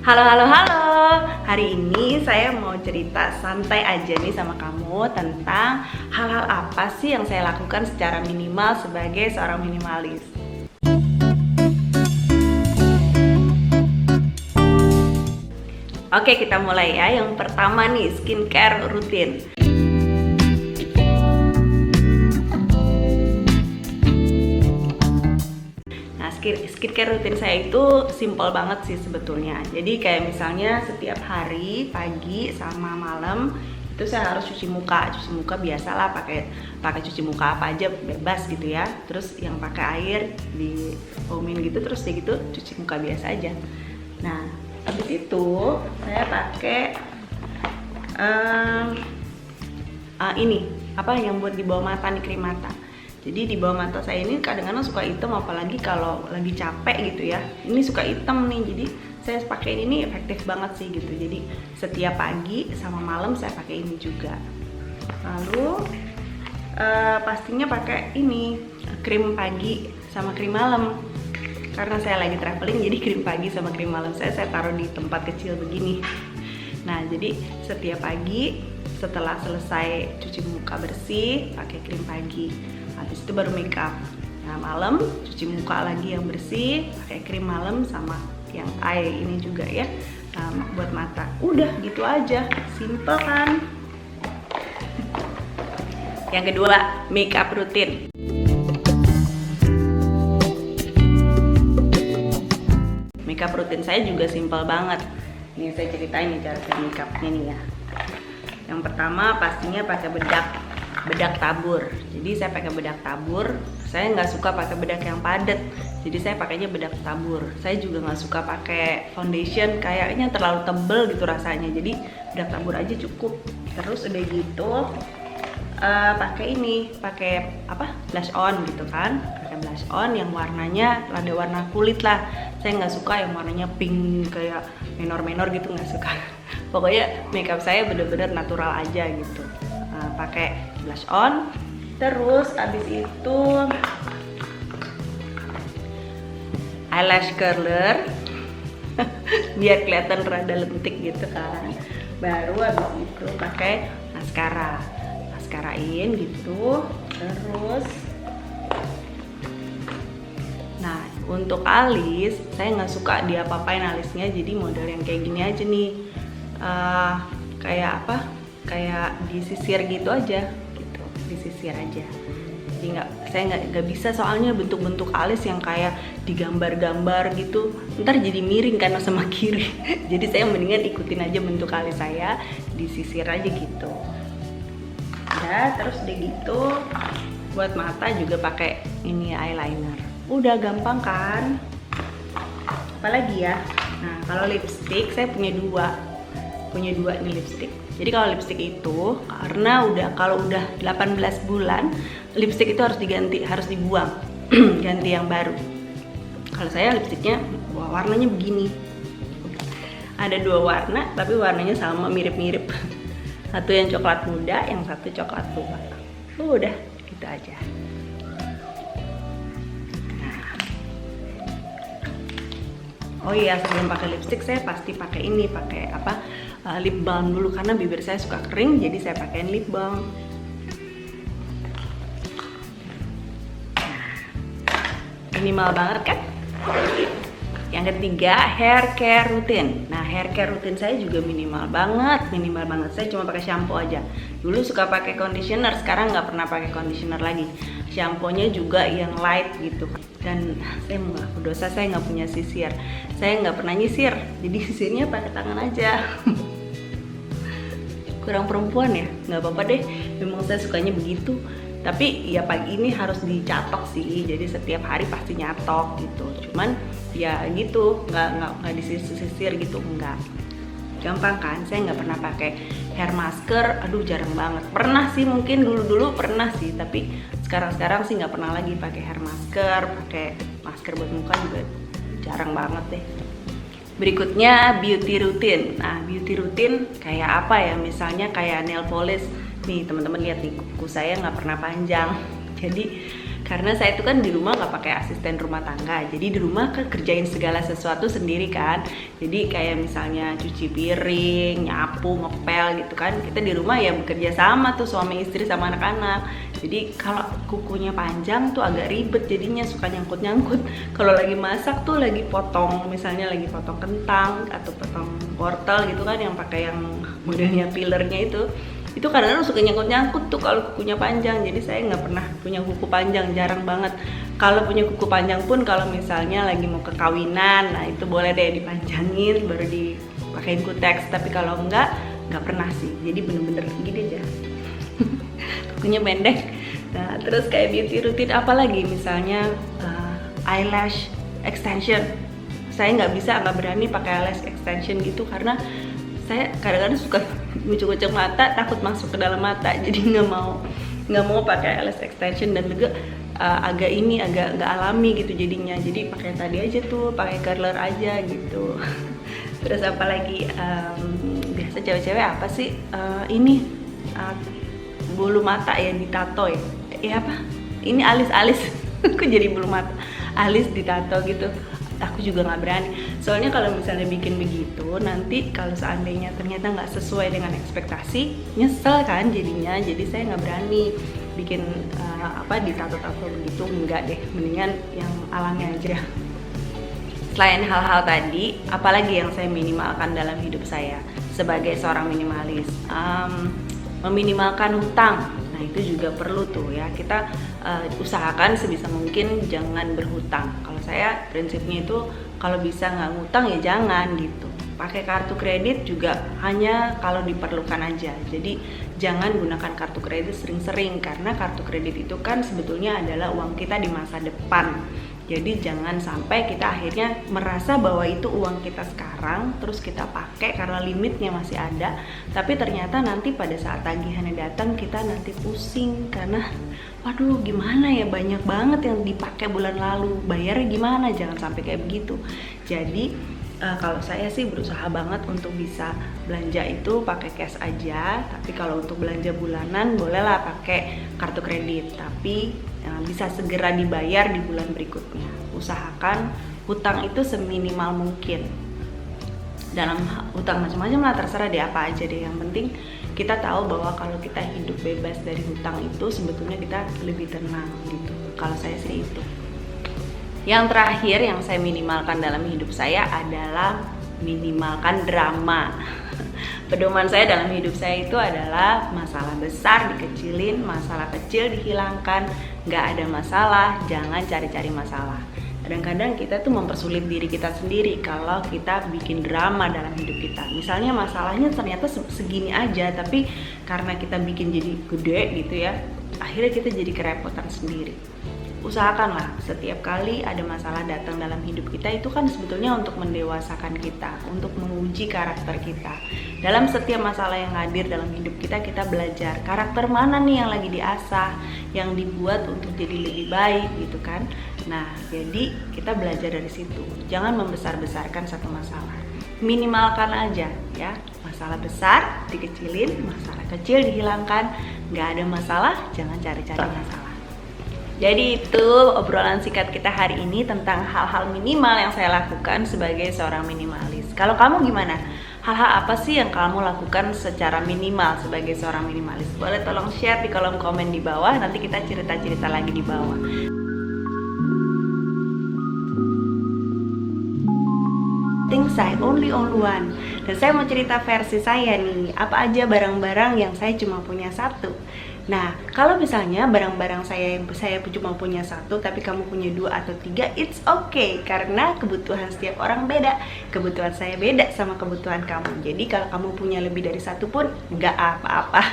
Halo, halo, halo. Hari ini saya mau cerita santai aja nih sama kamu tentang hal-hal apa sih yang saya lakukan secara minimal sebagai seorang minimalis. Oke, kita mulai ya. Yang pertama nih, skincare rutin. Skincare rutin saya itu simple banget sih sebetulnya. Jadi kayak misalnya setiap hari pagi sama malam itu saya harus cuci muka. Cuci muka biasalah pakai cuci muka apa aja bebas gitu ya. Terus yang pakai air di omin gitu, terus ya gitu cuci muka biasa aja. Nah, habis itu saya pakai ini apa yang buat di bawah mata nih, krim mata. Jadi di bawah mata saya ini kadang-kadang suka hitam, apalagi kalau lagi capek gitu ya. Ini suka hitam nih, jadi saya pakai ini efektif banget sih gitu. Jadi setiap pagi sama malam saya pakai ini juga. Lalu pastinya pakai ini krim pagi sama krim malam. Karena saya lagi traveling, jadi krim pagi sama krim malam saya taruh di tempat kecil begini. Nah, jadi setiap pagi setelah selesai cuci muka bersih pakai krim pagi. Habis itu baru make up. Nah, malam cuci muka lagi yang bersih, pakai krim malam sama yang eye ini juga ya, buat mata. Udah gitu aja, simple kan? Yang kedua, make up rutin. Make up rutin saya juga simple banget. Ini saya ceritain nih cara saya make upnya nih ya. Yang pertama pastinya pakai bedak tabur. Jadi saya pakai bedak tabur. Saya nggak suka pakai bedak yang padat, jadi saya pakainya bedak tabur. Saya juga nggak suka pakai foundation, kayaknya terlalu tebel gitu rasanya. Jadi bedak tabur aja cukup. Terus udah gitu pakai apa, blush on gitu kan. Pakai blush on yang warnanya ada warna kulit lah. Saya nggak suka yang warnanya pink kayak menor gitu, nggak suka. Pokoknya makeup saya bener-bener natural aja gitu. Pakai blush on, terus abis itu eyelash curler biar kelihatan rada lentik gitu kan. Baru abis itu pakai maskarain gitu. Terus nah, untuk alis saya nggak suka diapa-apain alisnya, jadi model yang kayak gini aja nih. Kayak apa, kayak disisir gitu aja gitu, disisir aja. Jadi saya nggak bisa soalnya bentuk-bentuk alis yang kayak digambar-gambar gitu, ntar jadi miring kan sama kiri. Jadi saya mendingan ikutin aja bentuk alis saya, disisir aja gitu ya. Terus udah gitu buat mata juga pakai ini eyeliner. Udah gampang kan? Apalagi ya, nah kalau lipstick saya punya dua nih lipstick. Jadi kalau lipstick itu karena kalau udah 18 bulan lipstick itu harus diganti, harus dibuang. Ganti yang baru. Kalau saya lipsticknya warnanya begini. Ada dua warna tapi warnanya sama, mirip-mirip. Satu yang coklat muda, yang satu coklat tua. Udah gitu aja. Oh iya, sebelum pakai lipstick saya pasti pakai lip balm dulu karena bibir saya suka kering, jadi saya pakein lip balm. Minimal banget kan? Yang ketiga, hair care rutin. Nah, hair care rutin saya juga minimal banget. Saya cuma pakai shampoo aja. Dulu suka pakai conditioner, sekarang nggak pernah pakai conditioner lagi. Shampoo-nya juga yang light gitu. Dan saya mengaku dosa, saya nggak punya sisir. Saya nggak pernah nyisir, jadi sisirnya pakai tangan aja. Kurang perempuan ya, nggak apa-apa deh. Memang saya sukanya begitu. Tapi ya pagi ini harus dicatok sih, jadi setiap hari pasti nyatok gitu. Cuman ya gitu, nggak disisir gitu, enggak. Gampang kan? Saya nggak pernah pakai hair masker, aduh jarang banget. Pernah sih, mungkin dulu pernah sih, tapi sekarang sih nggak pernah lagi pakai hair masker. Pakai masker buat muka juga jarang banget deh. Berikutnya beauty routine. Nah, beauty routine kayak apa ya? Misalnya kayak nail polish. Nih teman-teman lihat nih, kuku saya nggak pernah panjang. Jadi Karena saya itu kan di rumah nggak pakai asisten rumah tangga, jadi di rumah kan kerjain segala sesuatu sendiri kan. Jadi kayak misalnya cuci piring, nyapu, ngepel gitu kan, kita di rumah ya bekerja sama tuh suami istri sama anak-anak. Jadi kalau kukunya panjang tuh agak ribet, jadinya suka nyangkut-nyangkut. Kalau lagi masak tuh lagi potong, misalnya lagi potong kentang atau potong wortel gitu kan, yang pakai yang modelnya peelernya itu kadang-kadang suka nyangkut-nyangkut tuh kalau kukunya panjang. Jadi saya nggak pernah punya kuku panjang, jarang banget. Kalau punya kuku panjang pun kalau misalnya lagi mau ke kawinan, nah itu boleh deh dipanjangin baru dipakein kutex. Tapi kalau nggak pernah sih. Jadi bener-bener gini aja. Kukunya pendek. Nah terus kayak beauty routine apa lagi, misalnya eyelash extension. Saya nggak berani pakai eyelash extension gitu karena saya kadang-kadang suka ngucek-ngucek mata, takut masuk ke dalam mata, jadi nggak mau pakai eyelash extension. Dan juga agak nggak alami gitu jadinya, jadi pakai tadi aja tuh, pakai curler aja gitu. Terus apalagi biasa cewek-cewek apa sih bulu mata ya ditato ya apa ini alis aku jadi bulu mata alis ditato gitu. Aku juga nggak berani, soalnya kalau misalnya bikin begitu nanti kalau seandainya ternyata nggak sesuai dengan ekspektasi, nyesel kan jadinya. Jadi saya nggak berani bikin ditato-tato begitu, enggak deh, mendingan yang alami aja. Selain hal-hal tadi, apalagi yang saya minimalkan dalam hidup saya sebagai seorang minimalis? Meminimalkan hutang. Nah itu juga perlu tuh ya, kita usahakan sebisa mungkin jangan berhutang. Kalau saya prinsipnya itu kalau bisa nggak ngutang ya jangan gitu. Pakai kartu kredit juga hanya kalau diperlukan aja. Jadi jangan gunakan kartu kredit sering-sering, karena kartu kredit itu kan sebetulnya adalah uang kita di masa depan. Jadi jangan sampai kita akhirnya merasa bahwa itu uang kita sekarang, terus kita pakai karena limitnya masih ada, tapi ternyata nanti pada saat tagihannya datang kita nanti pusing karena waduh gimana ya, banyak banget yang dipakai bulan lalu, bayarnya gimana. Jangan sampai kayak begitu. Jadi kalau saya sih berusaha banget untuk bisa belanja itu pakai cash aja, tapi kalau untuk belanja bulanan bolehlah pakai kartu kredit, tapi bisa segera dibayar di bulan berikutnya. Usahakan hutang itu seminimal mungkin. Dalam hutang macam-macam lah, terserah deh apa aja deh, yang penting kita tahu bahwa kalau kita hidup bebas dari hutang itu sebetulnya kita lebih tenang gitu. Kalau saya sih itu. Yang terakhir yang saya minimalkan dalam hidup saya adalah minimalkan drama. Pedoman saya dalam hidup saya itu adalah masalah besar dikecilin, masalah kecil dihilangkan, nggak ada masalah, jangan cari-cari masalah. Kadang-kadang kita tuh mempersulit diri kita sendiri kalau kita bikin drama dalam hidup kita. Misalnya masalahnya ternyata segini aja, tapi karena kita bikin jadi gede gitu ya, akhirnya kita jadi kerepotan sendiri. Usahakanlah setiap kali ada masalah datang dalam hidup kita itu kan sebetulnya untuk mendewasakan kita, untuk menguji karakter kita. Dalam setiap masalah yang hadir dalam hidup kita, kita belajar karakter mana nih yang lagi diasah, yang dibuat untuk jadi lebih baik gitu kan. Nah, jadi kita belajar dari situ. Jangan membesar-besarkan satu masalah. Minimalkan aja ya. Masalah besar dikecilin, masalah kecil dihilangkan. Nggak ada masalah, jangan cari-cari masalah. Jadi itu obrolan singkat kita hari ini tentang hal-hal minimal yang saya lakukan sebagai seorang minimalis. Kalau kamu gimana? Hal-hal apa sih yang kamu lakukan secara minimal sebagai seorang minimalis? Boleh tolong share di kolom komen di bawah, nanti kita cerita-cerita lagi di bawah. Things I only own one. Dan saya mau cerita versi saya nih, apa aja barang-barang yang saya cuma punya satu. Nah, kalau misalnya barang-barang saya cuma punya satu, tapi kamu punya 2 atau 3, it's okay. Karena kebutuhan setiap orang beda. Kebutuhan saya beda sama kebutuhan kamu. Jadi kalau kamu punya lebih dari satu pun, nggak apa-apa.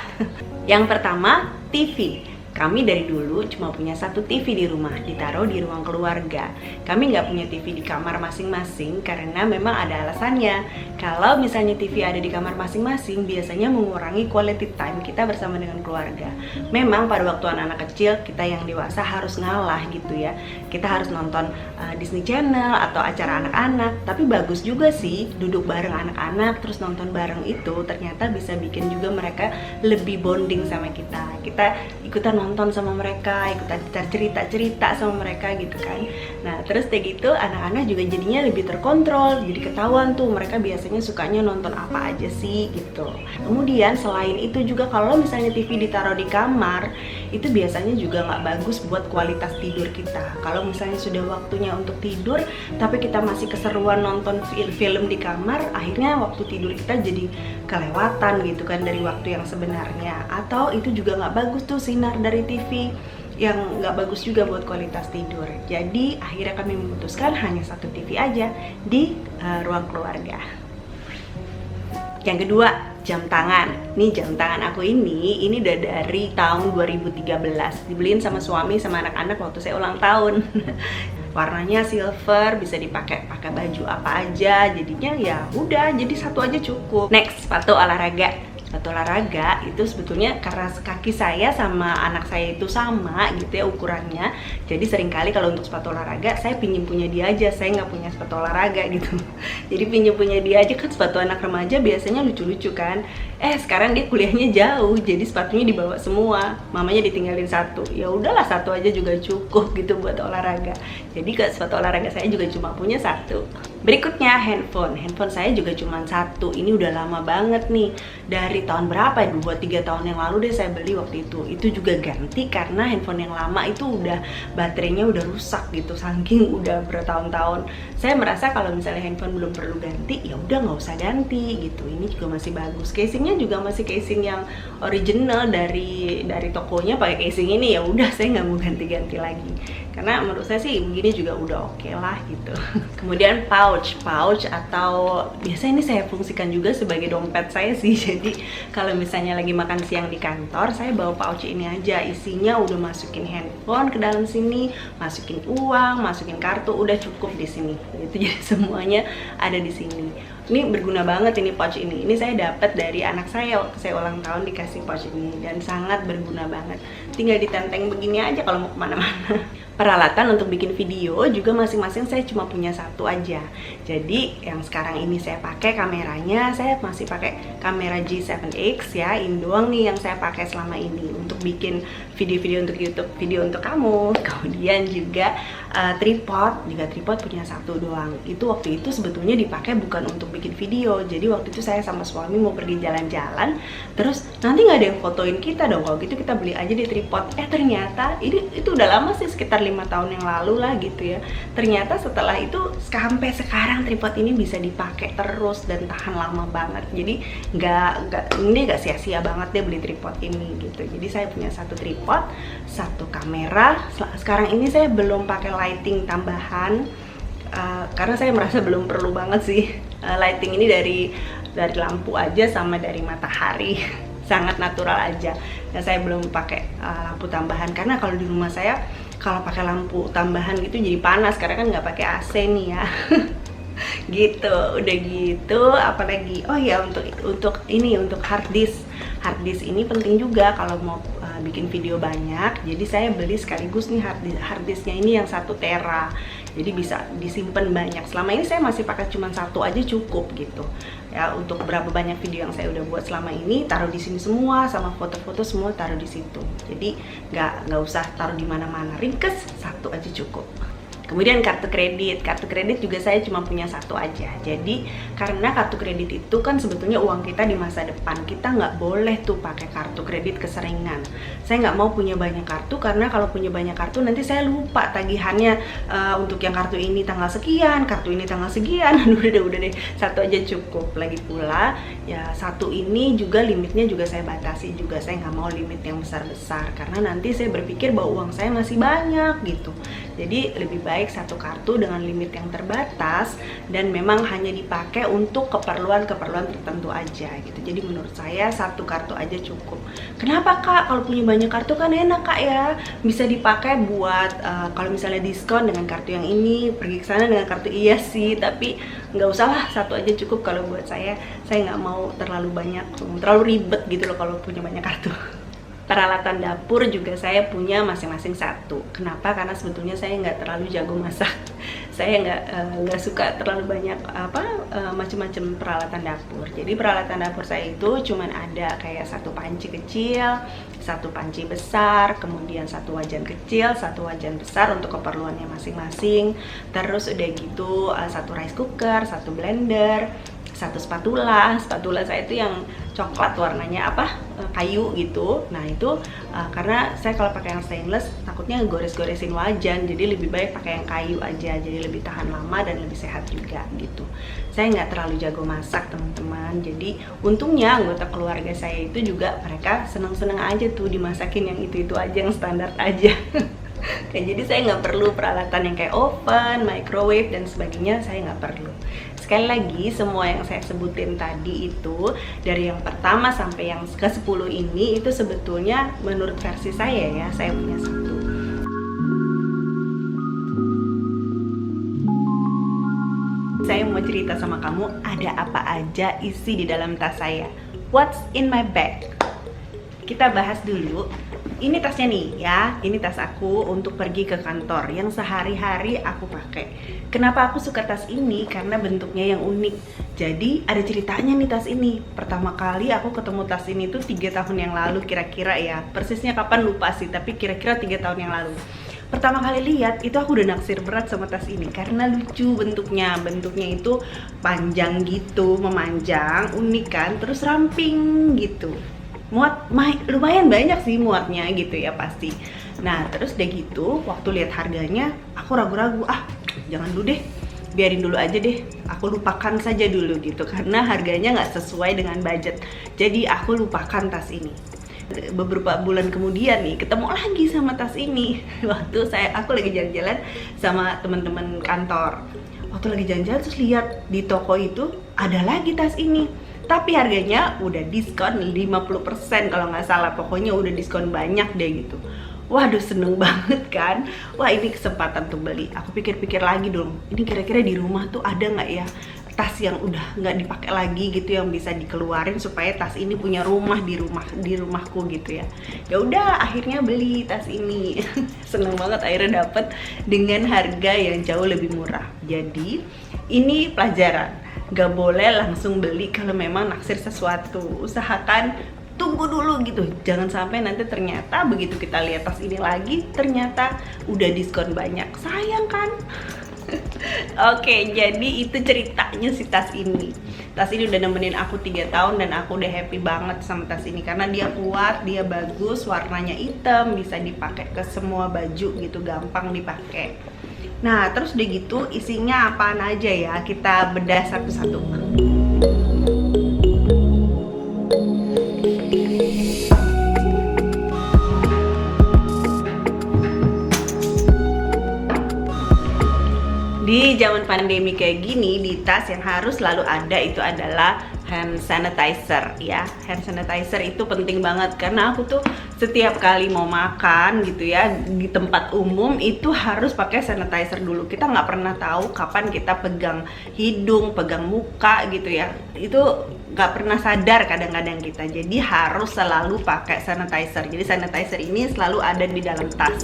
Yang pertama, TV. Kami dari dulu cuma punya satu TV di rumah, ditaruh di ruang keluarga. Kami nggak punya TV di kamar masing-masing karena memang ada alasannya. Kalau misalnya TV ada di kamar masing-masing, biasanya mengurangi quality time kita bersama dengan keluarga. Memang pada waktu anak-anak kecil, kita yang dewasa harus ngalah gitu ya. Kita harus nonton Disney Channel atau acara anak-anak. Tapi bagus juga sih duduk bareng anak-anak terus nonton bareng, itu ternyata bisa bikin juga mereka lebih bonding sama kita. Kita ikutan nonton sama mereka, ikutan cerita-cerita sama mereka gitu kan. Nah terus kayak gitu anak-anak juga jadinya lebih terkontrol, jadi ketahuan tuh mereka biasanya sukanya nonton apa aja sih gitu. Kemudian selain itu juga kalau misalnya TV ditaruh di kamar, itu biasanya juga nggak bagus buat kualitas tidur kita. Kalau misalnya sudah waktunya untuk tidur tapi kita masih keseruan nonton film di kamar, akhirnya waktu tidur kita jadi kelewatan gitu kan dari waktu yang sebenarnya. Atau itu juga nggak bagus tuh sinar dari TV, yang nggak bagus juga buat kualitas tidur. Jadi akhirnya kami memutuskan hanya satu TV aja di ruang keluarga. Yang kedua, jam tangan. Nih jam tangan aku ini udah dari tahun 2013. Dibeliin sama suami sama anak-anak waktu saya ulang tahun. Warnanya silver, bisa dipakai baju apa aja. Jadinya ya udah, jadi satu aja cukup. Next, sepatu olahraga. Sepatu olahraga itu sebetulnya karena kaki saya sama anak saya itu sama gitu ya ukurannya. Jadi seringkali kalau untuk sepatu olahraga saya pinjem punya dia aja, saya nggak punya sepatu olahraga gitu. Jadi pinjem punya dia aja, kan sepatu anak remaja biasanya lucu-lucu kan. Sekarang dia kuliahnya jauh, jadi sepatunya dibawa semua, mamanya ditinggalin satu. Ya udahlah, satu aja juga cukup gitu buat olahraga. Jadi ke sepatu olahraga saya juga cuma punya satu. Berikutnya handphone saya juga cuma satu. Ini udah lama banget nih, dari tahun berapa ya, 2-3 tahun yang lalu deh saya beli waktu itu juga ganti karena handphone yang lama itu udah baterainya udah rusak gitu, saking udah bertahun-tahun. Saya merasa kalau misalnya handphone belum perlu ganti, ya udah nggak usah ganti gitu. Ini juga masih bagus, casingnya juga masih casing yang original dari tokonya, pakai casing ini. Ya udah, saya nggak mau ganti-ganti lagi karena menurut saya sih begini juga udah oke lah gitu. Kemudian pouch atau biasa ini saya fungsikan juga sebagai dompet saya sih. Jadi kalau misalnya lagi makan siang di kantor, saya bawa pouch ini aja, isinya udah masukin handphone ke dalam sini, masukin uang, masukin kartu, udah cukup di sini gitu. Jadi semuanya ada di sini. Ini berguna banget ini pouch ini. Ini saya dapat dari anak saya waktu saya ulang tahun, dikasih pouch ini dan sangat berguna banget. Tinggal ditenteng begini aja kalau mau kemana-mana. Peralatan untuk bikin video juga masing-masing saya cuma punya satu aja. Jadi yang sekarang ini saya pakai kameranya, saya masih pakai kamera G7X ya. Ini doang nih yang saya pakai selama ini untuk bikin video-video untuk YouTube, video untuk kamu. Kemudian juga tripod punya satu doang. Itu waktu itu sebetulnya dipakai bukan untuk bikin video. Jadi waktu itu saya sama suami mau pergi jalan-jalan, terus nanti nggak ada yang fotoin kita dong, kalau gitu kita beli aja di tripod. Ternyata itu udah lama sih, sekitar 5 tahun yang lalu lah gitu ya. Ternyata setelah itu sampai sekarang tripod ini bisa dipakai terus dan tahan lama banget. Jadi nggak sia-sia banget deh beli tripod ini gitu. Jadi saya punya satu tripod, satu kamera. Sekarang ini saya belum pakai lighting tambahan karena saya merasa belum perlu banget sih. Lighting ini dari lampu aja sama dari matahari. Sangat natural aja. Dan saya belum pakai lampu tambahan karena kalau di rumah saya kalau pakai lampu tambahan gitu jadi panas karena kan nggak pakai AC nih ya. Gitu, udah gitu apalagi, oh ya untuk hard disk ini penting juga kalau mau bikin video banyak. Jadi saya beli sekaligus nih hard disknya ini yang 1 tera, jadi bisa disimpan banyak. Selama ini saya masih pakai cuma satu aja cukup gitu ya. Untuk berapa banyak video yang saya udah buat selama ini, taruh di sini semua, sama foto-foto semua taruh di situ. Jadi nggak usah taruh di mana-mana, ringkes, satu aja cukup. Kemudian kartu kredit juga saya cuma punya satu aja. Jadi karena kartu kredit itu kan sebetulnya uang kita di masa depan, kita nggak boleh tuh pakai kartu kredit keseringan. Saya nggak mau punya banyak kartu karena kalau punya banyak kartu nanti saya lupa tagihannya, untuk yang kartu ini tanggal sekian, kartu ini tanggal sekian. udah deh, satu aja cukup. Lagi pula ya satu ini juga limitnya juga saya batasi juga, saya nggak mau limit yang besar-besar karena nanti saya berpikir bahwa uang saya masih banyak gitu. Jadi lebih baik satu kartu dengan limit yang terbatas dan memang hanya dipakai untuk keperluan-keperluan tertentu aja gitu. Jadi menurut saya satu kartu aja cukup. Kenapa Kak? Kalau punya banyak kartu kan enak Kak ya, bisa dipakai buat kalau misalnya diskon dengan kartu yang ini, pergi ke sana dengan kartu. Iya sih, tapi nggak usah lah, satu aja cukup kalau buat saya nggak mau terlalu banyak, terlalu ribet gitu loh kalau punya banyak kartu. Peralatan dapur juga saya punya masing-masing satu. Kenapa? Karena sebetulnya saya nggak terlalu jago masak. Saya nggak suka terlalu banyak macam-macam peralatan dapur. Jadi peralatan dapur saya itu cuman ada kayak satu panci kecil, satu panci besar, kemudian satu wajan kecil, satu wajan besar untuk keperluannya masing-masing. Terus udah gitu satu rice cooker, satu blender, satu spatula saya itu yang coklat warnanya kayu gitu. Nah itu karena saya kalau pakai yang stainless takutnya gores-goresin wajan, jadi lebih baik pakai yang kayu aja, jadi lebih tahan lama dan lebih sehat juga gitu. Saya nggak terlalu jago masak teman-teman, jadi untungnya anggota keluarga saya itu juga mereka seneng-seneng aja tuh dimasakin yang itu aja, yang standar aja. Jadi saya nggak perlu peralatan yang kayak oven, microwave dan sebagainya, saya nggak perlu. Sekali lagi, semua yang saya sebutin tadi itu dari yang pertama sampai yang ke-10 ini itu sebetulnya menurut versi saya ya, saya punya satu. Saya mau cerita sama kamu ada apa aja isi di dalam tas saya. What's in my bag? Kita bahas dulu. Ini tasnya nih ya, ini tas aku untuk pergi ke kantor yang sehari-hari aku pakai. Kenapa aku suka tas ini? Karena bentuknya yang unik. Jadi ada ceritanya nih tas ini. Pertama kali aku ketemu tas ini tuh 3 tahun yang lalu kira-kira ya. Persisnya kapan lupa sih, tapi kira-kira 3 tahun yang lalu. Pertama kali lihat itu aku udah naksir berat sama tas ini karena lucu bentuknya. Bentuknya itu panjang gitu, memanjang, unik kan, terus ramping gitu. Lumayan banyak sih muatnya gitu ya pasti. Nah terus udah gitu waktu lihat harganya aku ragu-ragu, jangan dulu deh, biarin dulu aja deh, aku lupakan saja dulu gitu karena harganya nggak sesuai dengan budget. Jadi aku lupakan tas ini. Beberapa bulan kemudian nih ketemu lagi sama tas ini waktu aku lagi jalan-jalan sama teman-teman kantor. Waktu lagi jalan-jalan terus lihat di toko itu ada lagi tas ini, tapi harganya udah diskon 50% kalau nggak salah, pokoknya udah diskon banyak deh gitu. Waduh seneng banget kan, wah ini kesempatan untuk beli. Aku pikir-pikir lagi dong, ini kira-kira di rumah tuh ada nggak ya tas yang udah nggak dipakai lagi gitu yang bisa dikeluarin supaya tas ini punya rumah di rumahku gitu ya. Ya udah akhirnya beli tas ini. Seneng banget akhirnya dapet dengan harga yang jauh lebih murah. Jadi ini pelajaran, nggak boleh langsung beli kalau memang naksir sesuatu. Usahakan tunggu dulu gitu, jangan sampai nanti ternyata begitu kita lihat tas ini lagi ternyata udah diskon banyak, sayang kan. Oke, jadi itu ceritanya si tas ini. Tas ini udah nemenin aku 3 tahun dan aku udah happy banget sama tas ini karena dia kuat, dia bagus, warnanya hitam, bisa dipakai ke semua baju gitu, gampang dipakai. Nah terus udah gitu isinya apaan aja ya, kita bedah satu-satu. Di zaman pandemi kayak gini, di tas yang harus selalu ada itu adalah hand sanitizer ya. Hand sanitizer itu penting banget karena aku tuh setiap kali mau makan gitu ya di tempat umum itu harus pakai sanitizer dulu. Kita nggak pernah tahu kapan kita pegang hidung, pegang muka gitu ya. Itu nggak pernah sadar kadang-kadang kita. Jadi harus selalu pakai sanitizer. Jadi sanitizer ini selalu ada di dalam tas.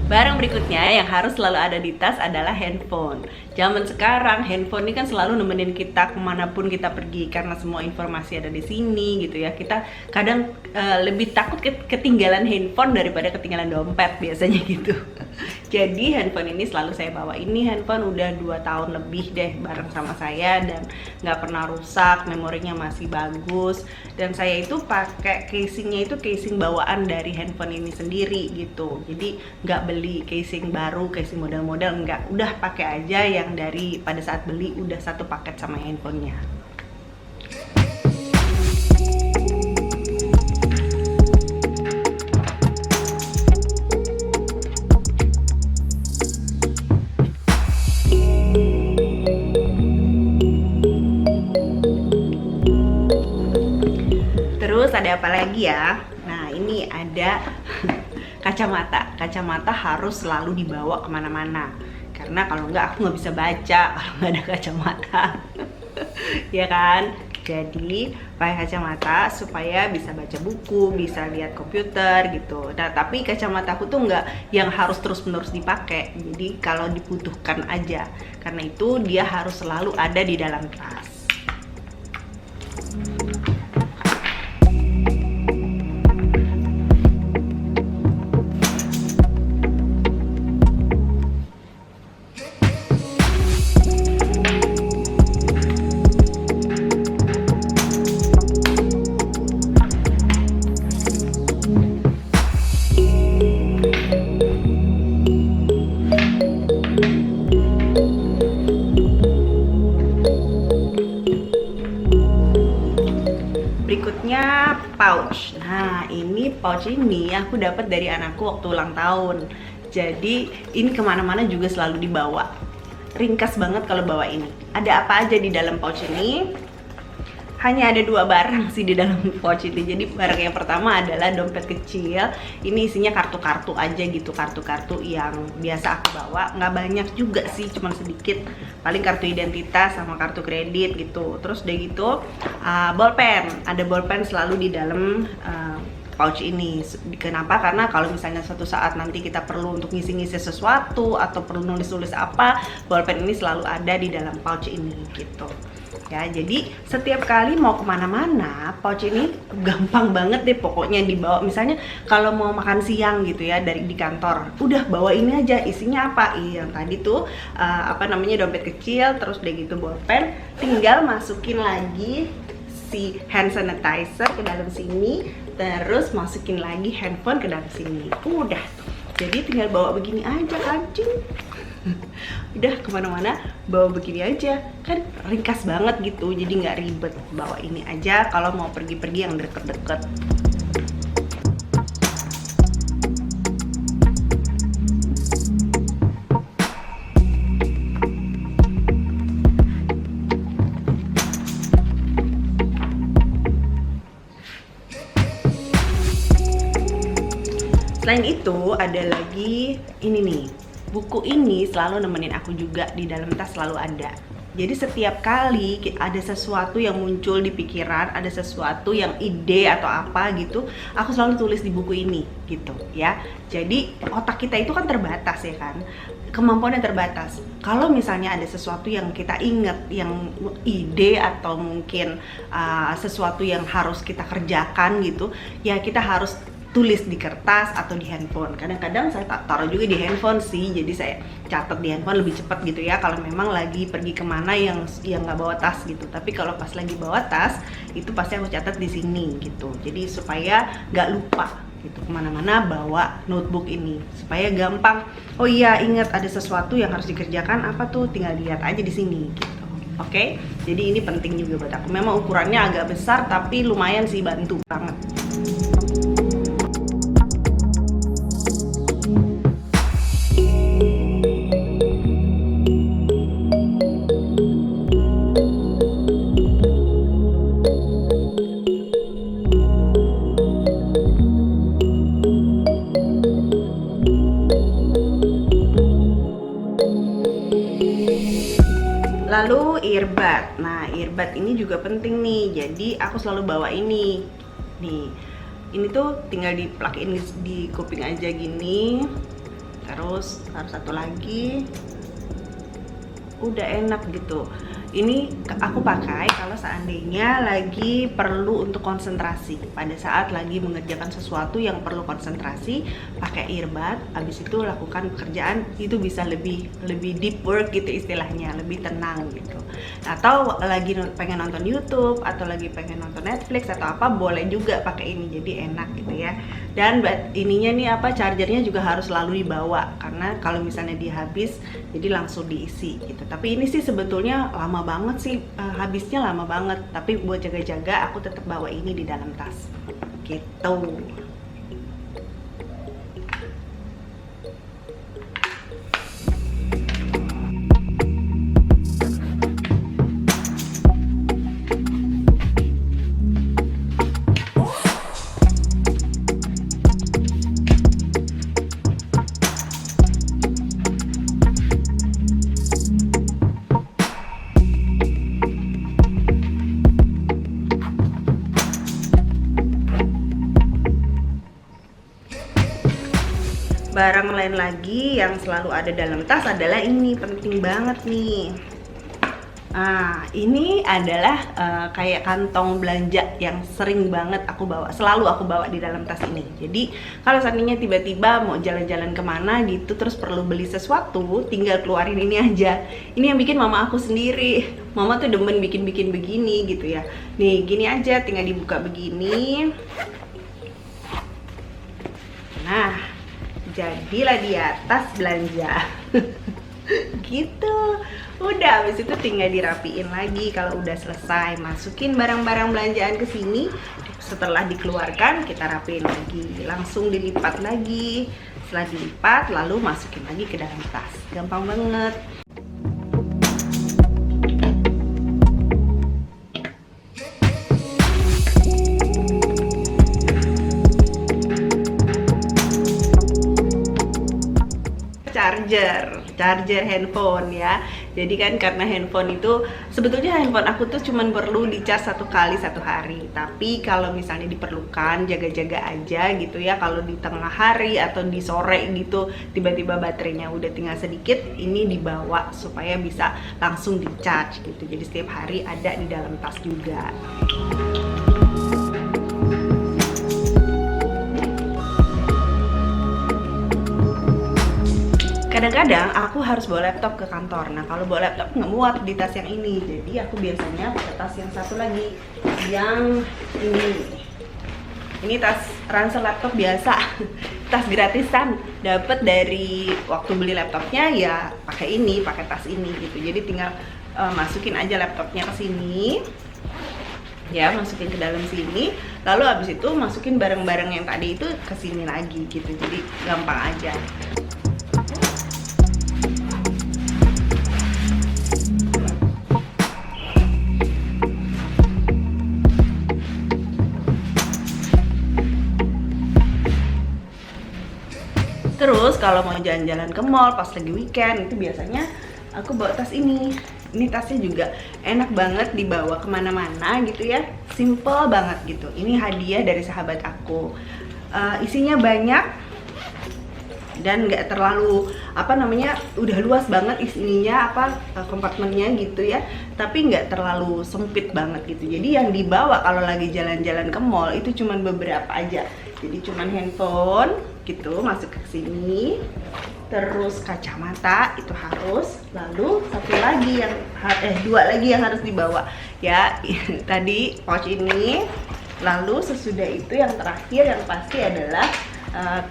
Barang berikutnya yang harus selalu ada di tas adalah handphone. Zaman sekarang handphone ini kan selalu nemenin kita kemanapun kita pergi karena semua informasi ada di sini gitu ya. Kita kadang lebih takut ketinggalan handphone daripada ketinggalan dompet biasanya gitu. Jadi handphone ini selalu saya bawa. Ini handphone udah 2 tahun lebih deh bareng sama saya dan nggak pernah rusak, memorinya masih bagus. Dan saya itu pakai casingnya itu casing bawaan dari handphone ini sendiri gitu. Jadi nggak beli casing baru, casing model-model, enggak, udah pakai aja yang dari pada saat beli udah satu paket sama handphonenya. Terus ada apa lagi ya? Nah ini ada Kacamata harus selalu dibawa kemana-mana, karena kalau nggak aku nggak bisa baca kalau nggak ada kacamata. Ya kan? Jadi pakai kacamata supaya bisa baca buku, bisa lihat komputer gitu. Nah, tapi kacamata aku tuh nggak yang harus terus-menerus dipakai. Jadi kalau dibutuhkan aja. Karena itu dia harus selalu ada di dalam tas. Berikutnya pouch. Nah, ini pouch ini aku dapat dari anakku waktu ulang tahun. Jadi ini kemana-mana juga selalu dibawa. Ringkas banget kalau bawa ini. Ada apa aja di dalam pouch ini? Hanya ada 2 barang sih di dalam pouch ini. Jadi barang yang pertama adalah dompet kecil. Ini isinya kartu-kartu aja gitu, kartu-kartu yang biasa aku bawa. Nggak banyak juga sih, cuma sedikit. Paling kartu identitas sama kartu kredit gitu. Terus udah gitu bolpen. Ada bolpen selalu di dalam pouch ini. Kenapa? Karena kalau misalnya suatu saat nanti kita perlu untuk ngisi-ngisi sesuatu atau perlu nulis-nulis apa, bolpen ini selalu ada di dalam pouch ini gitu. Ya, jadi setiap kali mau kemana-mana, pouch ini gampang banget deh pokoknya dibawa. Misalnya kalau mau makan siang gitu ya dari di kantor, udah bawa ini aja. Isinya apa? Yang tadi tuh dompet kecil, terus udah gitu bolpen. Tinggal masukin lagi si hand sanitizer ke dalam sini, terus masukin lagi handphone ke dalam sini. Udah, jadi tinggal bawa begini aja kancing. Udah kemana-mana bawa begini aja, kan ringkas banget gitu, jadi nggak ribet. Bawa ini aja kalau mau pergi-pergi yang deket-deket. Selain itu ada lagi ini nih. Buku ini selalu nemenin aku juga, di dalam tas selalu ada. Jadi setiap kali ada sesuatu yang muncul di pikiran, ada sesuatu yang ide atau apa gitu, aku selalu tulis di buku ini gitu ya. Jadi otak kita itu kan terbatas ya kan, kemampuannya terbatas. Kalau misalnya ada sesuatu yang kita ingat, yang ide atau mungkin sesuatu yang harus kita kerjakan gitu, ya kita harus tulis di kertas atau di handphone. Kadang-kadang saya taruh juga di handphone sih, jadi saya catat di handphone lebih cepat gitu ya kalau memang lagi pergi kemana yang nggak bawa tas gitu. Tapi kalau pas lagi bawa tas itu pasti aku catat di sini gitu, jadi supaya nggak lupa gitu kemana-mana bawa notebook ini, supaya gampang. Oh iya, ingat ada sesuatu yang harus dikerjakan, apa tuh, tinggal lihat aja di sini gitu. Oke, jadi ini penting juga buat aku. Memang ukurannya agak besar tapi lumayan sih, bantu banget. Lalu earbud. Nah, earbud ini juga penting nih. Jadi aku selalu bawa ini. Nih. Ini tuh tinggal di-plug-in di kuping aja gini. Terus harus satu lagi. Udah enak gitu. Ini aku pakai kalau seandainya lagi perlu untuk konsentrasi. Pada saat lagi mengerjakan sesuatu yang perlu konsentrasi, pakai earbud, habis itu lakukan pekerjaan itu bisa lebih deep work gitu istilahnya, lebih tenang gitu. Atau lagi pengen nonton YouTube atau lagi pengen nonton Netflix atau apa, boleh juga pakai ini, jadi enak gitu ya. Dan ininya nih chargernya juga harus selalu dibawa, karena kalau misalnya dia habis jadi langsung diisi gitu. Tapi ini sih sebetulnya lama banget sih, habisnya lama banget, tapi buat jaga-jaga aku tetap bawa ini di dalam tas gitu. Barang lain lagi yang selalu ada dalam tas adalah ini, penting banget nih. Nah, ini adalah kayak kantong belanja yang sering banget aku bawa, selalu aku bawa di dalam tas ini. Jadi kalau seandainya tiba-tiba mau jalan-jalan kemana gitu, terus perlu beli sesuatu, tinggal keluarin ini aja. Ini yang bikin mama aku sendiri. Mama tuh demen bikin-bikin begini gitu ya. Nih, gini aja, tinggal dibuka begini. Nah, jadilah dia tas belanja. Gitu. Udah, habis itu tinggal dirapiin lagi. Kalau udah selesai, masukin barang-barang belanjaan ke sini. Setelah dikeluarkan, kita rapiin lagi. Langsung dilipat lagi. Setelah dilipat, lalu masukin lagi ke dalam tas. Gampang banget. charger handphone ya. Jadi kan karena handphone itu sebetulnya handphone aku tuh cuman perlu dicas 1 kali 1 hari. Tapi kalau misalnya diperlukan, jaga-jaga aja gitu ya. Kalau di tengah hari atau di sore gitu tiba-tiba baterainya udah tinggal sedikit, ini dibawa supaya bisa langsung di charge gitu. Jadi setiap hari ada di dalam tas juga. Kadang-kadang aku harus bawa laptop ke kantor. Nah, kalau bawa laptop nggak muat di tas yang ini, jadi aku biasanya pakai tas yang satu lagi, yang ini. Ini tas ransel laptop biasa, tas gratisan, dapat dari waktu beli laptopnya ya pakai ini, pakai tas ini gitu. Jadi tinggal masukin aja laptopnya ke sini, ya masukin ke dalam sini, lalu habis itu masukin barang-barang yang tadi itu ke sini lagi gitu. Jadi gampang aja. Terus kalau mau jalan-jalan ke mall pas lagi weekend itu biasanya aku bawa tas ini. Ini tasnya juga enak banget dibawa kemana-mana gitu ya, simple banget gitu. Ini hadiah dari sahabat aku. Isinya banyak dan nggak terlalu udah luas banget isinya kompartemennya gitu ya, tapi nggak terlalu sempit banget gitu. Jadi yang dibawa kalau lagi jalan-jalan ke mall itu cuman beberapa aja. Jadi cuman handphone gitu masuk ke sini, terus kacamata itu harus, lalu dua lagi yang harus dibawa ya. Tadi pouch ini, lalu sesudah itu yang terakhir yang pasti adalah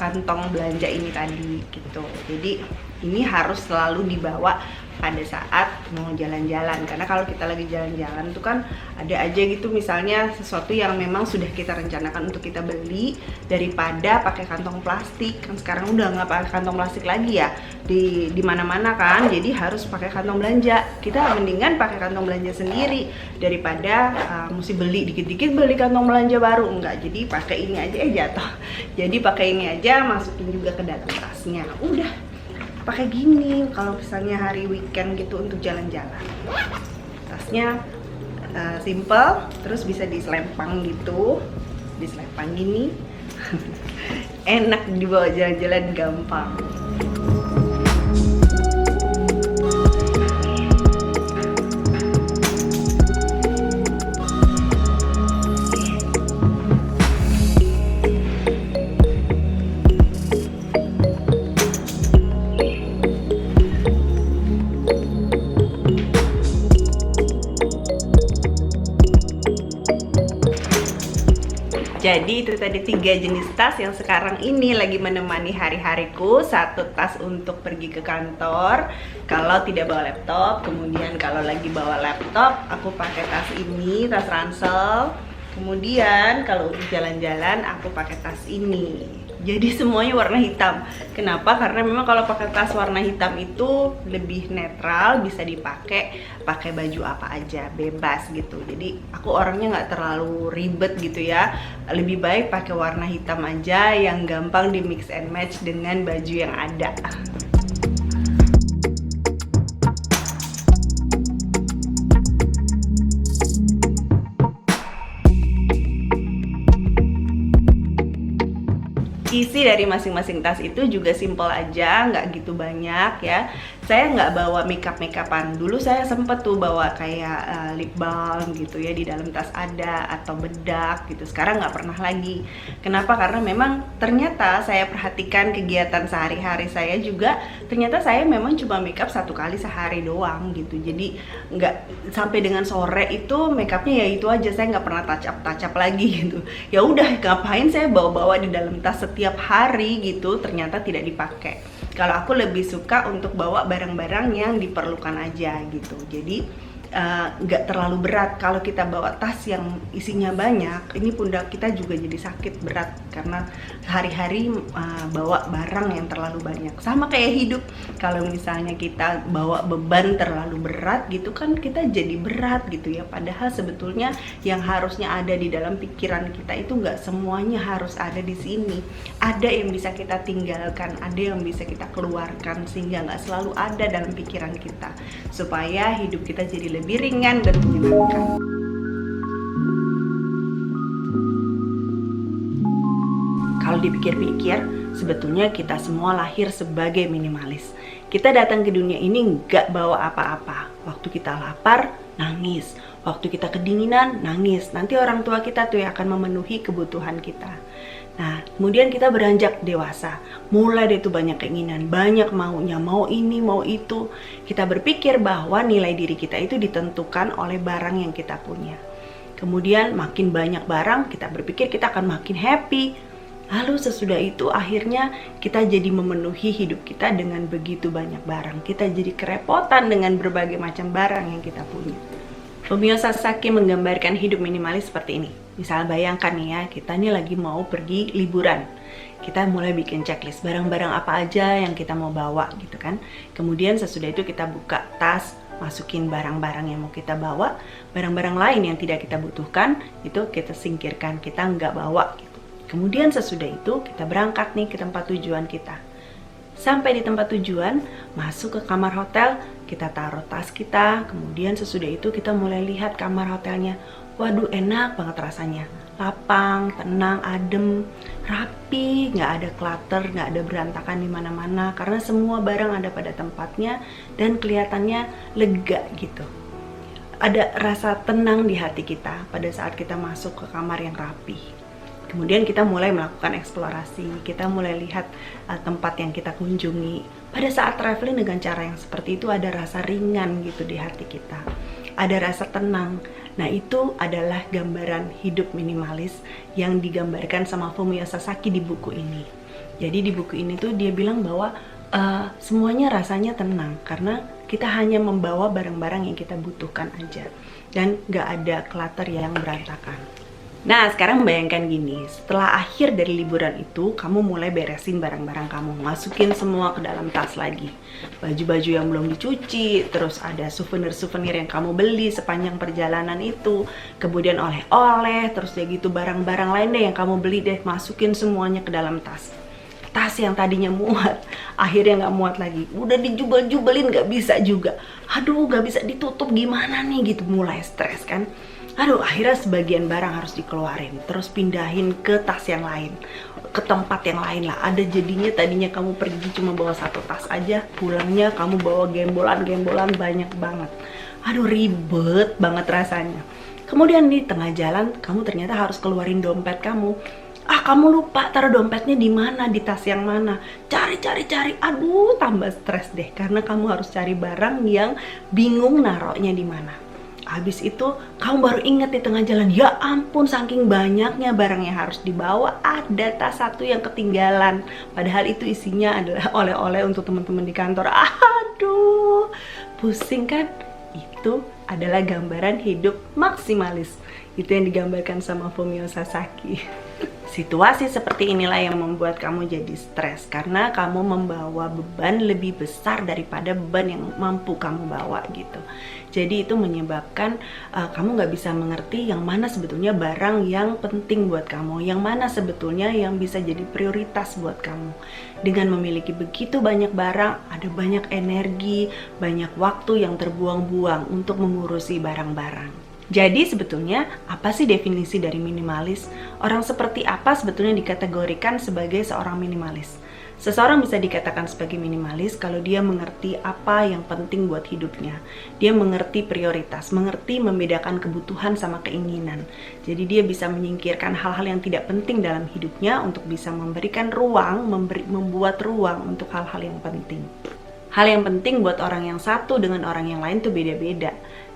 kantong belanja ini tadi gitu. Jadi ini harus selalu dibawa pada saat mau jalan-jalan, karena kalau kita lagi jalan-jalan itu kan ada aja gitu misalnya sesuatu yang memang sudah kita rencanakan untuk kita beli, daripada pakai kantong plastik. Kan sekarang udah nggak pakai kantong plastik lagi ya di mana-mana kan, jadi harus pakai kantong belanja. Kita mendingan pakai kantong belanja sendiri daripada mesti beli dikit-dikit beli kantong belanja baru. Enggak, jadi pakai ini aja jatuh. Jadi pakai ini aja, masukin juga ke dalam tasnya. Udah pakai gini kalau misalnya hari weekend gitu untuk jalan-jalan. Tasnya simple, terus bisa diselempang gitu, diselempang gini. Enak dibawa jalan-jalan, gampang. Jadi itu tadi 3 jenis tas yang sekarang ini lagi menemani hari-hariku. 1 tas untuk pergi ke kantor kalau tidak bawa laptop, kemudian kalau lagi bawa laptop aku pakai tas ini, tas ransel. Kemudian kalau untuk jalan-jalan aku pakai tas ini. Jadi semuanya warna hitam. Kenapa? Karena memang kalau pakai tas warna hitam itu lebih netral, bisa dipakai pakai baju apa aja, bebas gitu. Jadi aku orangnya nggak terlalu ribet gitu ya. Lebih baik pakai warna hitam aja yang gampang di mix and match dengan baju yang ada. Isi dari masing-masing tas itu juga simple aja, nggak gitu banyak ya. Saya nggak bawa makeup-makeupan. Dulu saya sempet tuh bawa kayak lip balm gitu ya, di dalam tas ada, atau bedak gitu. Sekarang nggak pernah lagi. Kenapa? Karena memang ternyata saya perhatikan kegiatan sehari-hari saya juga, ternyata saya memang cuma makeup 1 kali sehari doang gitu. Jadi nggak sampai dengan sore itu makeupnya ya itu aja, saya nggak pernah touch up lagi gitu. Ya udah, ngapain saya bawa-bawa di dalam tas setiap hari gitu, ternyata tidak dipakai. Kalau aku lebih suka untuk bawa barang-barang yang diperlukan aja gitu. Jadi nggak terlalu berat. Kalau kita bawa tas yang isinya banyak, ini pundak kita juga jadi sakit berat karena hari-hari bawa barang yang terlalu banyak. Sama kayak hidup, kalau misalnya kita bawa beban terlalu berat gitu kan, kita jadi berat gitu ya. Padahal sebetulnya yang harusnya ada di dalam pikiran kita itu nggak semuanya harus ada di sini. Ada yang bisa kita tinggalkan, ada yang bisa kita keluarkan, sehingga nggak selalu ada dalam pikiran kita, supaya hidup kita jadi lebih ringan dan menyenangkan. Kalau dipikir-pikir, sebetulnya kita semua lahir sebagai minimalis. Kita datang ke dunia ini nggak bawa apa-apa. Waktu kita lapar, nangis. Waktu kita kedinginan, nangis. Nanti orang tua kita tuh yang akan memenuhi kebutuhan kita. Nah, kemudian kita beranjak dewasa, mulai deh tuh banyak keinginan, banyak maunya, mau ini, mau itu. Kita berpikir bahwa nilai diri kita itu ditentukan oleh barang yang kita punya. Kemudian makin banyak barang, kita berpikir kita akan makin happy. Lalu sesudah itu akhirnya kita jadi memenuhi hidup kita dengan begitu banyak barang. Kita jadi kerepotan dengan berbagai macam barang yang kita punya. Fumio Sasaki menggambarkan hidup minimalis seperti ini. Misal bayangkan nih ya, kita nih lagi mau pergi liburan. Kita mulai bikin checklist barang-barang apa aja yang kita mau bawa gitu kan. Kemudian sesudah itu kita buka tas, masukin barang-barang yang mau kita bawa. Barang-barang lain yang tidak kita butuhkan, itu kita singkirkan, kita nggak bawa gitu. Kemudian sesudah itu kita berangkat nih ke tempat tujuan kita. Sampai di tempat tujuan, masuk ke kamar hotel, kita taruh tas kita, kemudian sesudah itu kita mulai lihat kamar hotelnya. Waduh, enak banget rasanya. Lapang, tenang, adem, rapi, nggak ada clutter, nggak ada berantakan di mana-mana, karena semua barang ada pada tempatnya dan kelihatannya lega gitu. Ada rasa tenang di hati kita pada saat kita masuk ke kamar yang rapi. Kemudian kita mulai melakukan eksplorasi, kita mulai lihat tempat yang kita kunjungi. Pada saat traveling dengan cara yang seperti itu ada rasa ringan gitu di hati kita. Ada rasa tenang. Nah, itu adalah gambaran hidup minimalis yang digambarkan sama Fumio Sasaki di buku ini. Jadi di buku ini tuh dia bilang bahwa semuanya rasanya tenang karena kita hanya membawa barang-barang yang kita butuhkan aja. Dan gak ada clutter yang berantakan. Nah, sekarang bayangkan gini, setelah akhir dari liburan itu, kamu mulai beresin barang-barang kamu, masukin semua ke dalam tas lagi. Baju-baju yang belum dicuci, terus ada souvenir-souvenir yang kamu beli sepanjang perjalanan itu, kemudian oleh-oleh, terus ya gitu barang-barang lain deh yang kamu beli deh, masukin semuanya ke dalam tas. Tas yang tadinya muat, akhirnya nggak muat lagi. Udah dijubel-jubelin nggak bisa juga. Aduh, nggak bisa ditutup gimana nih gitu, mulai stres kan. Aduh, akhirnya sebagian barang harus dikeluarin, terus pindahin ke tas yang lain, ke tempat yang lain lah. Ada jadinya tadinya kamu pergi cuma bawa 1 tas aja, pulangnya kamu bawa gembolan-gembolan banyak banget. Aduh, ribet banget rasanya. Kemudian di tengah jalan, kamu ternyata harus keluarin dompet kamu. Kamu lupa taruh dompetnya di mana, di tas yang mana. Cari. Aduh, tambah stres deh, karena kamu harus cari barang yang bingung naruhnya di mana. Habis itu kamu baru ingat di tengah jalan, ya ampun saking banyaknya barang yang harus dibawa, ada tas 1 yang ketinggalan. Padahal itu isinya adalah oleh-oleh untuk teman-teman di kantor. Aduh, pusing kan? Itu adalah gambaran hidup maksimalis. Itu yang digambarkan sama Fumio Sasaki. Situasi seperti inilah yang membuat kamu jadi stres karena kamu membawa beban lebih besar daripada beban yang mampu kamu bawa gitu. Jadi itu menyebabkan kamu nggak bisa mengerti yang mana sebetulnya barang yang penting buat kamu, yang mana sebetulnya yang bisa jadi prioritas buat kamu. Dengan memiliki begitu banyak barang, ada banyak energi, banyak waktu yang terbuang-buang untuk mengurusi barang-barang. Jadi sebetulnya apa sih definisi dari minimalis? Orang seperti apa sebetulnya dikategorikan sebagai seorang minimalis? Seseorang bisa dikatakan sebagai minimalis kalau dia mengerti apa yang penting buat hidupnya. Dia mengerti prioritas, mengerti membedakan kebutuhan sama keinginan. Jadi dia bisa menyingkirkan hal-hal yang tidak penting dalam hidupnya untuk bisa memberikan ruang, membuat ruang untuk hal-hal yang penting. Hal yang penting buat orang yang satu dengan orang yang lain tuh beda-beda.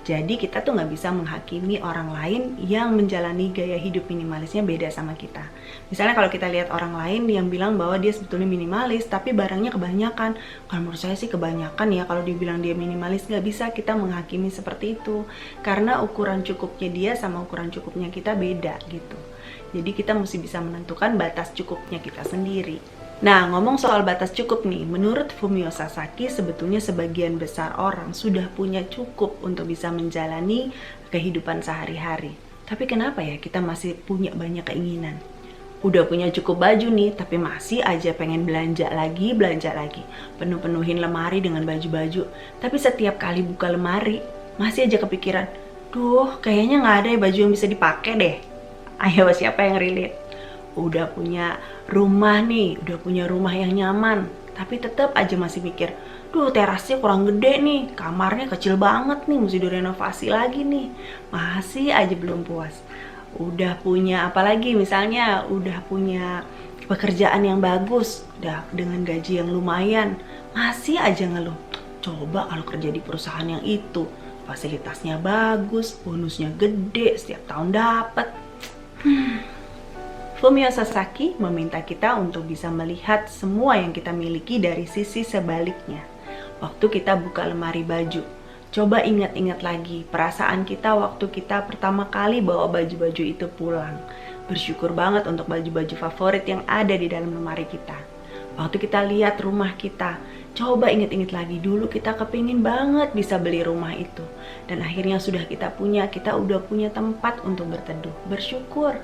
Jadi kita tuh nggak bisa menghakimi orang lain yang menjalani gaya hidup minimalisnya beda sama kita. Misalnya kalau kita lihat orang lain yang bilang bahwa dia sebetulnya minimalis, tapi barangnya kebanyakan. Kalau menurut saya sih kebanyakan ya, kalau dibilang dia minimalis, nggak bisa kita menghakimi seperti itu. Karena ukuran cukupnya dia sama ukuran cukupnya kita beda gitu. Jadi kita mesti bisa menentukan batas cukupnya kita sendiri. Nah, ngomong soal batas cukup nih, menurut Fumio Sasaki sebetulnya sebagian besar orang sudah punya cukup untuk bisa menjalani kehidupan sehari-hari. Tapi kenapa ya kita masih punya banyak keinginan? Udah punya cukup baju nih, tapi masih aja pengen belanja lagi. Penuh-penuhin lemari dengan baju-baju. Tapi setiap kali buka lemari, masih aja kepikiran, duh kayaknya nggak ada ya baju yang bisa dipakai deh. Ayo, siapa yang relate? Udah punya rumah nih, udah punya rumah yang nyaman, tapi tetap aja masih mikir, duh terasnya kurang gede nih, kamarnya kecil banget nih, mesti direnovasi lagi nih. Masih aja belum puas. Udah punya apalagi, misalnya udah punya pekerjaan yang bagus, udah dengan gaji yang lumayan, masih aja ngeluh, coba kalau kerja di perusahaan yang itu, fasilitasnya bagus, bonusnya gede, setiap tahun dapat. Fumio Sasaki meminta kita untuk bisa melihat semua yang kita miliki dari sisi sebaliknya. Waktu kita buka lemari baju, coba ingat-ingat lagi perasaan kita waktu kita pertama kali bawa baju-baju itu pulang. Bersyukur banget untuk baju-baju favorit yang ada di dalam lemari kita. Waktu kita lihat rumah kita, coba ingat-ingat lagi dulu kita kepingin banget bisa beli rumah itu. Dan akhirnya sudah kita udah punya tempat untuk berteduh. Bersyukur.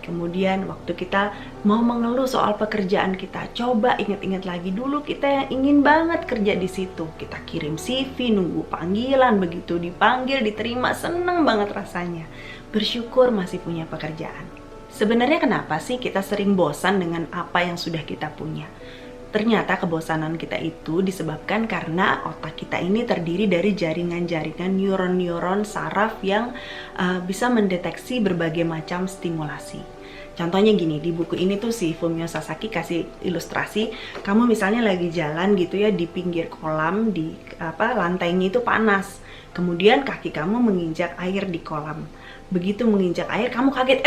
Kemudian waktu kita mau mengeluh soal pekerjaan kita, coba ingat-ingat lagi dulu kita yang ingin banget kerja di situ. Kita kirim CV, nunggu panggilan, begitu dipanggil, diterima, seneng banget rasanya. Bersyukur masih punya pekerjaan. Sebenarnya kenapa sih kita sering bosan dengan apa yang sudah kita punya? Ternyata kebosanan kita itu disebabkan karena otak kita ini terdiri dari jaringan-jaringan neuron-neuron saraf yang bisa mendeteksi berbagai macam stimulasi. Contohnya gini, di buku ini tuh si Fumio Sasaki kasih ilustrasi, kamu misalnya lagi jalan gitu ya di pinggir kolam, di lantainya itu panas. Kemudian kaki kamu menginjak air di kolam. Begitu menginjak air, kamu kaget,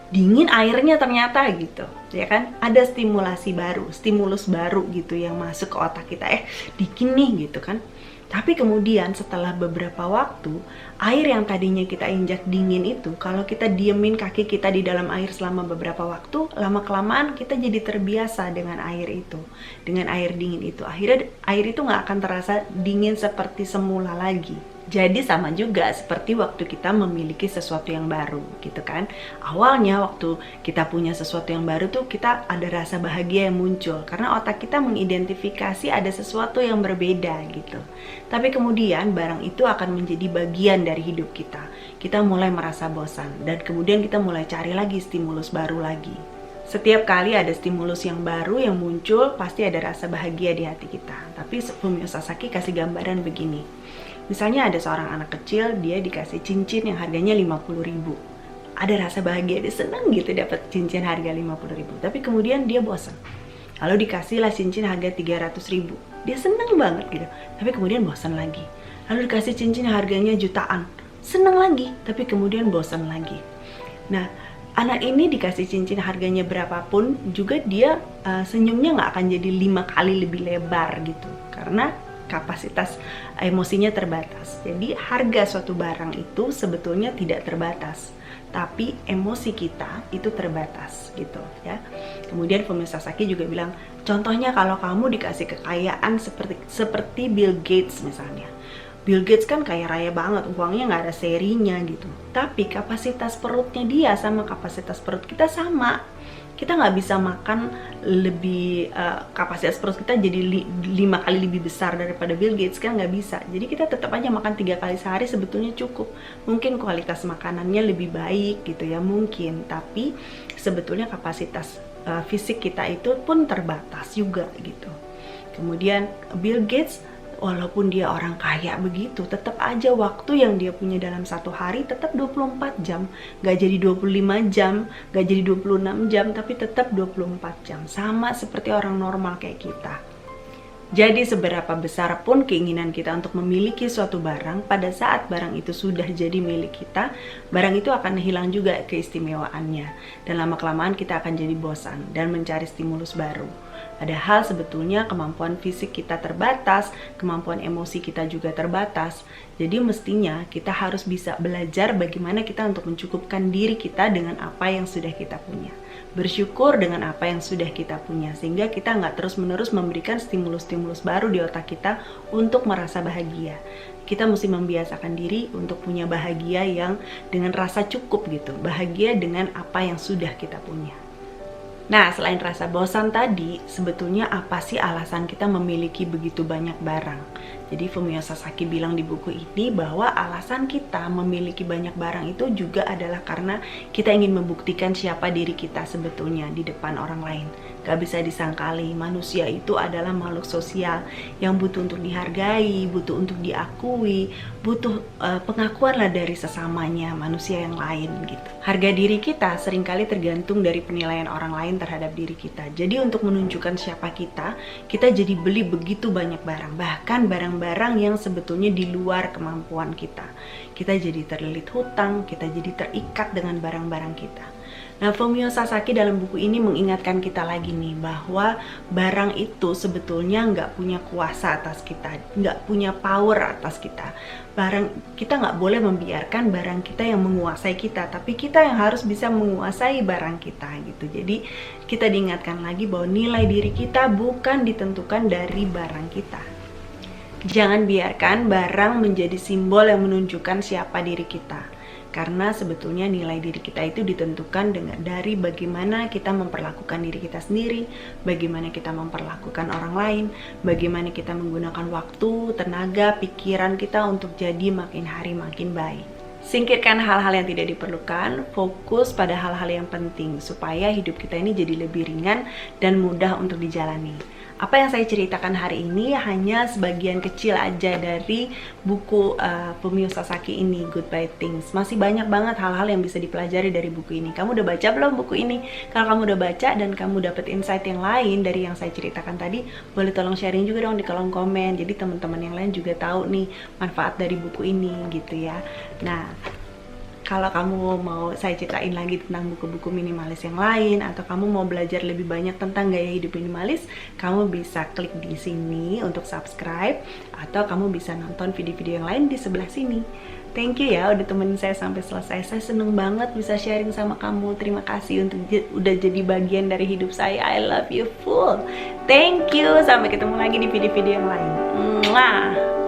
dingin airnya ternyata gitu, ya kan? Ada stimulus baru gitu yang masuk ke otak kita, dingin nih gitu kan. Tapi kemudian setelah beberapa waktu, air yang tadinya kita injak dingin itu, kalau kita diemin kaki kita di dalam air selama beberapa waktu, lama-kelamaan kita jadi terbiasa dengan air itu, dengan air dingin itu. Akhirnya air itu nggak akan terasa dingin seperti semula lagi. Jadi sama juga seperti waktu kita memiliki sesuatu yang baru gitu kan. Awalnya waktu kita punya sesuatu yang baru tuh kita ada rasa bahagia yang muncul karena otak kita mengidentifikasi ada sesuatu yang berbeda gitu. Tapi kemudian barang itu akan menjadi bagian dari hidup kita. Kita mulai merasa bosan dan kemudian kita mulai cari lagi stimulus baru lagi. Setiap kali ada stimulus yang baru yang muncul, pasti ada rasa bahagia di hati kita. Tapi Fumio Sasaki kasih gambaran begini. Misalnya ada seorang anak kecil, dia dikasih cincin yang harganya 50.000. Ada rasa bahagia, dia senang gitu dapat cincin harga 50.000. Tapi kemudian dia bosan. Lalu dikasihlah cincin harga 300.000. Dia senang banget gitu. Tapi kemudian bosan lagi. Lalu dikasih cincin harganya jutaan. Senang lagi, tapi kemudian bosan lagi. Nah, anak ini dikasih cincin harganya berapapun, juga dia senyumnya nggak akan jadi 5 kali lebih lebar gitu. Karena kapasitas emosinya terbatas. Jadi harga suatu barang itu sebetulnya tidak terbatas, tapi emosi kita itu terbatas gitu ya. Kemudian Fumio Sasaki juga bilang, contohnya kalau kamu dikasih kekayaan seperti Bill Gates misalnya. Bill Gates kan kaya raya banget, uangnya nggak ada serinya gitu. Tapi kapasitas perutnya dia sama kapasitas perut kita sama. kita nggak bisa makan lebih kapasitas perut kita jadi 5 kali lebih besar daripada Bill Gates, kan nggak bisa. Jadi kita tetap aja makan 3 kali sehari sebetulnya cukup. Mungkin kualitas makanannya lebih baik gitu ya, mungkin, tapi sebetulnya kapasitas fisik kita itu pun terbatas juga gitu. Kemudian Bill Gates, walaupun dia orang kaya begitu, tetap aja waktu yang dia punya dalam satu hari tetap 24 jam. Gak jadi 25 jam, gak jadi 26 jam, tapi tetap 24 jam. Sama seperti orang normal kayak kita. Jadi seberapa besar pun keinginan kita untuk memiliki suatu barang, pada saat barang itu sudah jadi milik kita, barang itu akan hilang juga keistimewaannya. Dan lama-kelamaan kita akan jadi bosan dan mencari stimulus baru. Padahal sebetulnya kemampuan fisik kita terbatas, kemampuan emosi kita juga terbatas. Jadi mestinya kita harus bisa belajar bagaimana kita untuk mencukupkan diri kita dengan apa yang sudah kita punya. Bersyukur dengan apa yang sudah kita punya, sehingga kita nggak terus-menerus memberikan stimulus-stimulus baru di otak kita untuk merasa bahagia. Kita mesti membiasakan diri untuk punya bahagia yang dengan rasa cukup gitu, bahagia dengan apa yang sudah kita punya. Nah, selain rasa bosan tadi, sebetulnya apa sih alasan kita memiliki begitu banyak barang? Jadi Fumio Sasaki bilang di buku ini bahwa alasan kita memiliki banyak barang itu juga adalah karena kita ingin membuktikan siapa diri kita sebetulnya di depan orang lain. Gak bisa disangkali, manusia itu adalah makhluk sosial yang butuh untuk dihargai, butuh untuk diakui, butuh pengakuan lah dari sesamanya, manusia yang lain gitu. Harga diri kita seringkali tergantung dari penilaian orang lain terhadap diri kita. Jadi untuk menunjukkan siapa kita jadi beli begitu banyak barang, bahkan barang-barang yang sebetulnya di luar kemampuan kita. Kita jadi terlilit hutang, kita jadi terikat dengan barang-barang kita. Nah, Fumio Sasaki dalam buku ini mengingatkan kita lagi nih bahwa barang itu sebetulnya nggak punya kuasa atas kita, nggak punya power atas kita. Kita nggak boleh membiarkan barang kita yang menguasai kita, tapi kita yang harus bisa menguasai barang kita gitu. Jadi kita diingatkan lagi bahwa nilai diri kita bukan ditentukan dari barang kita. Jangan biarkan barang menjadi simbol yang menunjukkan siapa diri kita. Karena sebetulnya nilai diri kita itu ditentukan dari bagaimana kita memperlakukan diri kita sendiri, bagaimana kita memperlakukan orang lain, bagaimana kita menggunakan waktu, tenaga, pikiran kita untuk jadi makin hari makin baik. Singkirkan hal-hal yang tidak diperlukan, fokus pada hal-hal yang penting supaya hidup kita ini jadi lebih ringan dan mudah untuk dijalani. Apa yang saya ceritakan hari ini hanya sebagian kecil aja dari buku Fumio Sasaki ini, Goodbye Things. Masih banyak banget hal-hal yang bisa dipelajari dari buku ini. Kamu udah baca belum buku ini? Kalau kamu udah baca dan kamu dapet insight yang lain dari yang saya ceritakan tadi, boleh tolong sharing juga dong di kolom komen. Jadi teman-teman yang lain juga tahu nih manfaat dari buku ini gitu ya. Nah, kalau kamu mau saya ceritain lagi tentang buku-buku minimalis yang lain, atau kamu mau belajar lebih banyak tentang gaya hidup minimalis, kamu bisa klik di sini untuk subscribe, atau kamu bisa nonton video-video yang lain di sebelah sini. Thank you ya udah temenin saya sampai selesai. Saya seneng banget bisa sharing sama kamu. Terima kasih untuk udah jadi bagian dari hidup saya. I love you full. Thank you. Sampai ketemu lagi di video-video yang lain. Mwah.